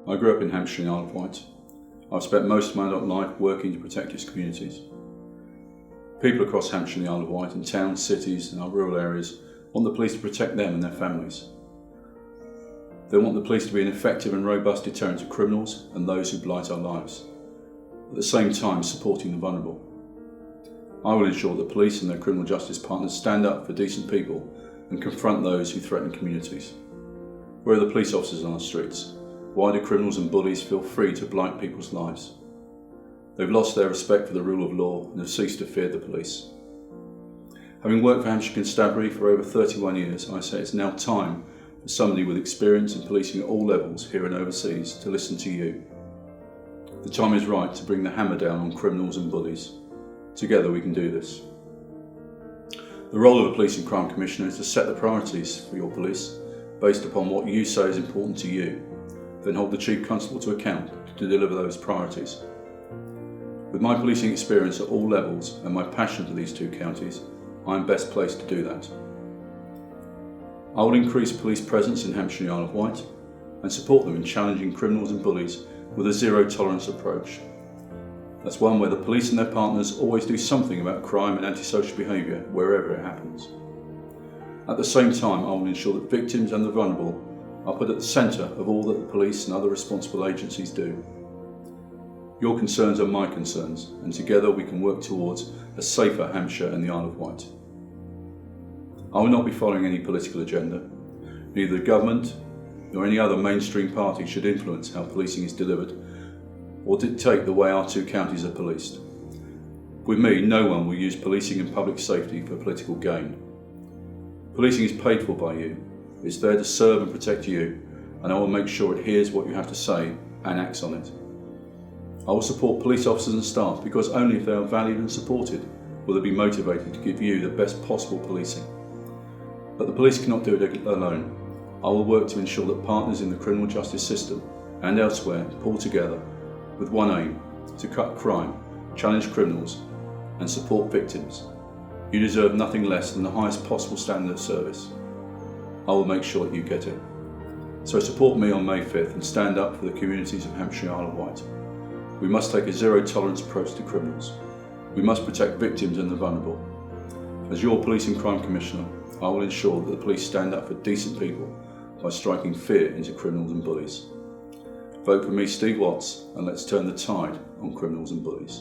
I grew up in Hampshire in the Isle of Wight. I've spent most of my adult life working to protect its communities. People across Hampshire and the Isle of Wight, in towns, cities and our rural areas, want the police to protect them and their families. They want the police to be an effective and robust deterrent to criminals and those who blight our lives, at the same time supporting the vulnerable. I will ensure that police and their criminal justice partners stand up for decent people and confront those who threaten communities. Where are the police officers on our streets? Why do criminals and bullies feel free to blight people's lives? They've lost their respect for the rule of law and have ceased to fear the police. Having worked for Hampshire Constabulary for over 31 years, I say it's now time for somebody with experience in policing at all levels, here and overseas, to listen to you. The time is right to bring the hammer down on criminals and bullies. Together we can do this. The role of a Police and Crime Commissioner is to set the priorities for your police based upon what you say is important to you, then hold the Chief Constable to account to deliver those priorities. With my policing experience at all levels and my passion for these two counties, I am best placed to do that. I will increase police presence in Hampshire and the Isle of Wight and support them in challenging criminals and bullies with a zero tolerance approach. That's one where the police and their partners always do something about crime and antisocial behaviour wherever it happens. At the same time, I will ensure that victims and the vulnerable are put at the centre of all that the police and other responsible agencies do. Your concerns are my concerns, and together we can work towards a safer Hampshire and the Isle of Wight. I will not be following any political agenda. Neither the government nor any other mainstream party should influence how policing is delivered or dictate the way our two counties are policed. With me, no one will use policing and public safety for political gain. Policing is paid for by you. It's there to serve and protect you, and I will make sure it hears what you have to say and acts on it. I will support police officers and staff because only if they are valued and supported will they be motivated to give you the best possible policing. But the police cannot do it alone. I will work to ensure that partners in the criminal justice system and elsewhere pull together with one aim: to cut crime, challenge criminals and support victims. You deserve nothing less than the highest possible standard of service. I will make sure that you get it. So support me on May 5th and stand up for the communities of Hampshire and Isle of Wight. We must take a zero tolerance approach to criminals. We must protect victims and the vulnerable. As your Police and Crime Commissioner, I will ensure that the police stand up for decent people by striking fear into criminals and bullies. Vote for me, Steve Watts, and let's turn the tide on criminals and bullies.